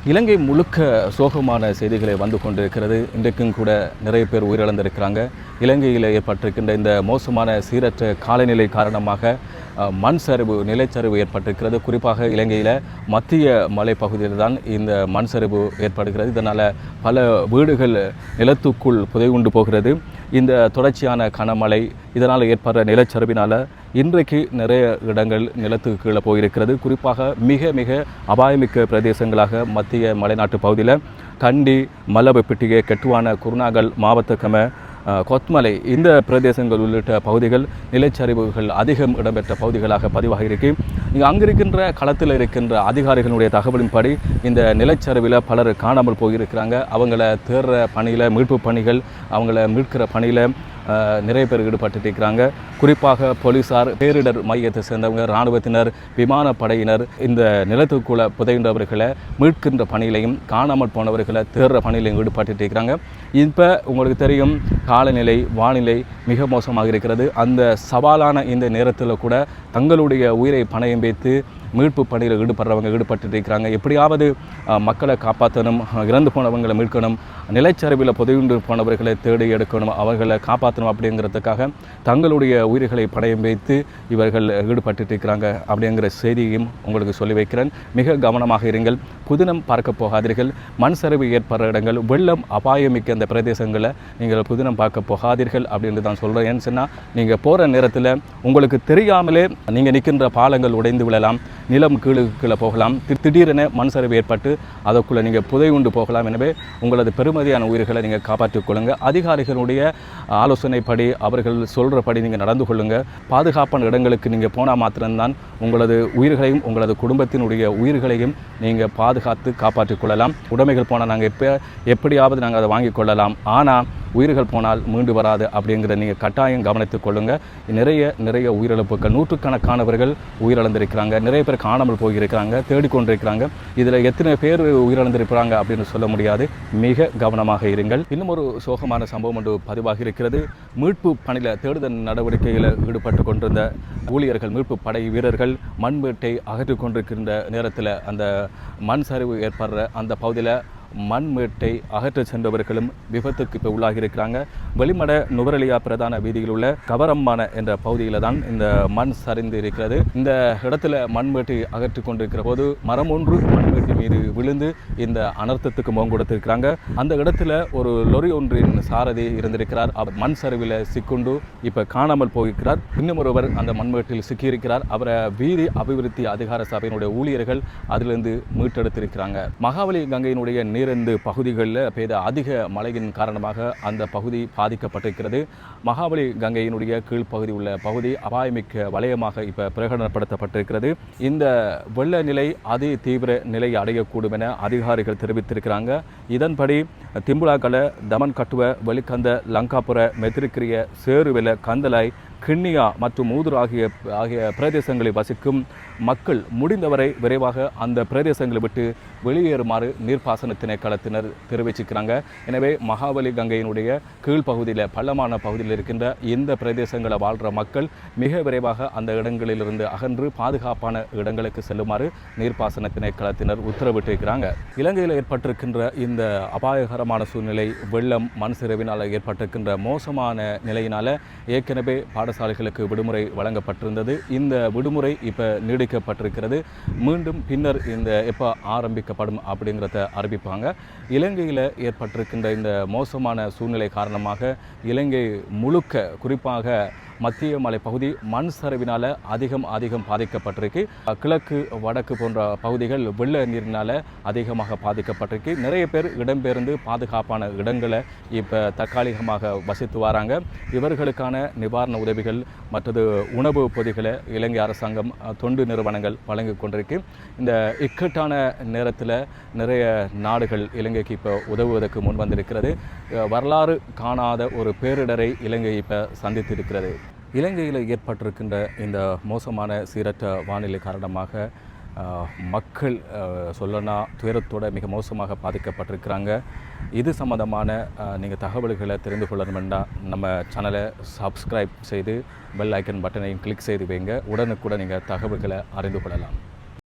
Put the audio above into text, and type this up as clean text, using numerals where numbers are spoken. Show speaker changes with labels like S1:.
S1: இலங்கை முழுக்க சோகமான செய்திகளை வந்து கொண்டிருக்கிறது. இன்றைக்கும் கூட நிறைய பேர் உயிரிழந்திருக்கிறாங்க. இலங்கையில் ஏற்பட்டிருக்கின்ற இந்த மோசமான சீரற்ற காலநிலை காரணமாக மண் சரிவு, நிலச்சரிவு ஏற்பட்டிருக்கிறது. குறிப்பாக இலங்கையில் மத்திய மலைப்பகுதியில் தான் இந்த மண் சரிவு ஏற்படுகிறது. இதனால் பல வீடுகள் நிலத்துக்குள் புதையுண்டு போகிறது. இந்த தொடர்ச்சியான கனமழை இதனால் ஏற்படுற நிலச்சரிவினால் இன்றைக்கு நிறைய இடங்கள் நிலத்துக்கு கீழே போயிருக்கிறது. குறிப்பாக மிக மிக அபாயமிக்க பிரதேசங்களாக மத்திய மலைநாட்டு பகுதியில் கண்டி, மல்லபப்பிட்டிகை, கெட்டுவான, குருநாகல், மாவத்தகம, கொத்மலை இந்த பிரதேசங்கள் உள்ளிட்ட பகுதிகள் நிலச்சரிவுகள் அதிகம் இடம்பெற்ற பகுதிகளாக பதிவாகியிருக்கு. அங்கே இருக்கின்ற களத்தில் இருக்கின்ற அதிகாரிகளுடைய தகவலின்படி இந்த நிலச்சரிவில் பலர் காணாமல் போயிருக்கிறாங்க. அவங்கள தேடுற பணியில், மீட்பு பணிகள், அவங்கள மீட்கிற பணியில் நிறைய பேர் ஈடுபட்டுருக்கிறாங்க. குறிப்பாக போலீஸார், பேரிடர் மையத்தை சேர்ந்தவங்க, இராணுவத்தினர், விமானப்படையினர் இந்த நிலத்துக்குள்ள புதைந்தவர்களை மீட்கின்ற பணியிலையும் காணாமல் போனவர்களை தேடுற பணியிலையும் ஈடுபட்டுருக்கிறாங்க. இப்போ உங்களுக்கு தெரியும், காலநிலை, வானிலை மிக மோசமாக இருக்கிறது. அந்த சவாலான இந்த நேரத்தில் கூட தங்களுடைய உயிரை பணயம் வைத்து மீட்பு பணியில் ஈடுபட்டு இருக்கிறாங்க. எப்படியாவது மக்களை காப்பாற்றணும், இறந்து போனவங்களை மீட்கணும், நிலச்சரிவில் புதையுண்டு போனவர்களை தேடி எடுக்கணும், அவர்களை காப்பாற்றணும் அப்படிங்கிறதுக்காக தங்களுடைய உயிர்களை பணயம் வைத்து இவர்கள் ஈடுபட்டு இருக்கிறாங்க அப்படிங்கிற செய்தியையும் உங்களுக்கு சொல்லி வைக்கிறேன். மிக கவனமாக இருங்கள். புதினம் பார்க்க போகாதீர்கள். மண் சரிவு ஏற்படுற இடங்கள், வெள்ளம் அபாயமிக்க அந்த பிரதேசங்களை நீங்கள் புதினம் பார்க்க போகாதீர்கள் அப்படின்னு தான் சொல்கிறேன். ஏன்னு சொன்னால், நீங்கள் போகிற நேரத்தில் உங்களுக்கு தெரியாமலே நீங்கள் நிற்கின்ற பாலங்கள் உடைந்து விழலாம், நிலம் கீழே போகலாம், திடீரென மண் சரிவு ஏற்பட்டு அதற்குள்ளே நீங்கள் புதை உண்டு போகலாம். எனவே உங்களது பெருமதியான உயிர்களை நீங்கள் காப்பாற்றிக் கொள்ளுங்கள். அதிகாரிகளுடைய ஆலோசனைப்படி, அவர்கள் சொல்கிறபடி நீங்கள் நடந்து கொள்ளுங்கள். பாதுகாப்பான இடங்களுக்கு நீங்கள் போனால் மாத்திரம்தான் உங்களது உயிர்களையும் உங்களது குடும்பத்தினுடைய உயிர்களையும் நீங்கள் பாதுகாத்து காப்பாற்றிக் கொள்ளலாம். உடைமைகள் போனால் நாங்கள் எப்படியாவது நாங்கள் அதை வாங்கி கொள்ளலாம், ஆனால் உயிர்கள் போனால் மீண்டு வராது அப்படிங்கிற நீங்கள் கட்டாயம் கவனித்துக் கொள்ளுங்கள். நிறைய உயிரிழப்புகள், நூற்றுக்கணக்கானவர்கள் உயிரிழந்திருக்கிறாங்க, நிறைய பேர் காணாமல் போயிருக்கிறாங்க, தேடிக்கொண்டிருக்கிறாங்க. இதில் எத்தனை பேர் உயிரிழந்திருக்கிறாங்க அப்படின்னு சொல்ல முடியாது. மிக கவனமாக இருங்கள். இன்னும் ஒரு சோகமான சம்பவம் ஒன்று பதிவாகி இருக்கிறது. மீட்பு பணியில், தேடுதல் நடவடிக்கையில் ஈடுபட்டு கொண்டிருந்த ஊழியர்கள், மீட்பு படை வீரர்கள் மண்வெட்டை அகற்றிக் கொண்டிருக்கின்ற நேரத்தில் அந்த மண் சரிவு ஏற்படுற அந்த பகுதியில் மண்மேட்டை அகற்ற சென்றவர்களும் விபத்துக்கு இப்போ உள்ளாகியிருக்கிறாங்க. வெளிமட நுவரெலியா பிரதான வீதியில் உள்ள கவரம்மான என்ற பகுதியில் தான் இந்த மண் சரிந்து இருக்கிறது. இந்த இடத்துல மண்மேட்டை அகற்றி கொண்டிருக்கிற போது மரம் ஒன்று மண்மேட்டை மீது விழுந்து இந்த அனர்த்தத்துக்கு முகம் கொடுத்திருக்கிறாங்க. அந்த இடத்துல ஒரு லொரி ஒன்றின் சாரதி இருந்திருக்கிறார். அவர் மண் சரிவில் சிக்குண்டு இப்போ காணாமல் போயிருக்கிறார். இன்னும் ஒருவர் அந்த மண்மேட்டில் சிக்கியிருக்கிறார். அவரை வீதி அபிவிருத்தி அதிகார சபையினுடைய ஊழியர்கள் அதிலிருந்து மீட்டெடுத்திருக்கிறாங்க. மகாவலி கங்கையினுடைய நீரந்து பகுதிகளில் பெய்த அதிக மழையின் காரணமாக அந்த பகுதி பாதிக்கப்பட்டிருக்கிறது. மகாபலி கங்கையினுடைய கீழ்ப்பகுதி உள்ள பகுதி அபாயமிக்க வலயமாக இப்போ பிரகடனப்படுத்தப்பட்டிருக்கிறது. இந்த வெள்ள நிலை அதி தீவிர நிலை அடையக்கூடும் என அதிகாரிகள் தெரிவித்திருக்கிறாங்க. இதன்படி திம்புலாக்கல, தமன் கட்டுவ, வெளிக்கந்த, லங்காபுர, மெத்திரிக்கிரிய, சேருவெல, கந்தலாய், கிண்ணியா மற்றும் மூதுர் ஆகிய பிரதேசங்களில் வசிக்கும் மக்கள் முடிந்தவரை விரைவாக அந்த பிரதேசங்களை விட்டு வெளியேறுமாறு நீர்ப்பாசன திணைக்களத்தினர் தெரிவிச்சிருக்கிறாங்க. எனவே மகாபலி கங்கையினுடைய கீழ்ப்பகுதியில், பள்ளமான பகுதியில் இருக்கின்ற இந்த பிரதேசங்களை வாழ்கிற மக்கள் மிக விரைவாக அந்த இடங்களிலிருந்து அகன்று பாதுகாப்பான இடங்களுக்கு செல்லுமாறு நீர்ப்பாசன திணைக்களத்தினர் உத்தரவிட்டிருக்கிறாங்க. இலங்கையில் ஏற்பட்டிருக்கின்ற இந்த அபாயகரமான சூழ்நிலை, வெள்ளம், மண் சரிவினால் ஏற்பட்டிருக்கின்ற மோசமான நிலையினால் ஏற்கனவே பாடசாலைகளுக்கு விடுமுறை வழங்கப்பட்டிருந்தது. இந்த விடுமுறை இப்போ நீடிக்கப்பட்டிருக்கிறது. மீண்டும் பின்னர் இந்த எப்போ ஆரம்பிக்கப்படும் அப்படிங்கிறத அறிவிப்பாங்க. இலங்கையில் ஏற்பட்டிருக்கின்ற இந்த மோசமான சூழ்நிலை காரணமாக இலங்கை முழுக்க, குறிப்பாக மத்திய மலை பகுதி மண் சரிவினால் அதிகம் பாதிக்கப்பட்டிருக்கு. கிழக்கு, வடக்கு போன்ற பகுதிகள் வெள்ள நீரினால் அதிகமாக பாதிக்கப்பட்டிருக்கு. நிறைய பேர் இடம்பெயர்ந்து பாதுகாப்பான இடங்களை இப்போ தற்காலிகமாக வசித்து வராங்க. இவர்களுக்கான நிவாரண உதவிகள், மற்றது உணவு பொதிகளை இலங்கை அரசாங்கம், தொண்டு நிறுவனங்கள் வழங்கி கொண்டிருக்கு. இந்த இக்கட்டான நேரத்தில் நிறைய நாடுகள் இலங்கைக்கு இப்போ உதவுவதற்கு முன் வந்திருக்கிறது. வரலாறு காணாத ஒரு பேரிடரை இலங்கை இப்போ சந்தித்திருக்கிறது. இலங்கையில் ஏற்பட்டிருக்கின்ற இந்த மோசமான சீரற்ற வானிலை காரணமாக மக்கள் சொல்லனா துயரத்தோடு மிக மோசமாக பாதிக்கப்பட்டிருக்கிறாங்க. இது சம்பந்தமான நீங்கள் தகவல்களை தெரிந்து கொள்ளணுமெண்டா நம்ம சேனலை சப்ஸ்கிரைப் செய்து பெல் ஐக்கன் பட்டனையும் கிளிக் செய்து வைங்க. உடனுக்குடன் நீங்கள் தகவல்களை அறிந்து கொள்ளலாம்.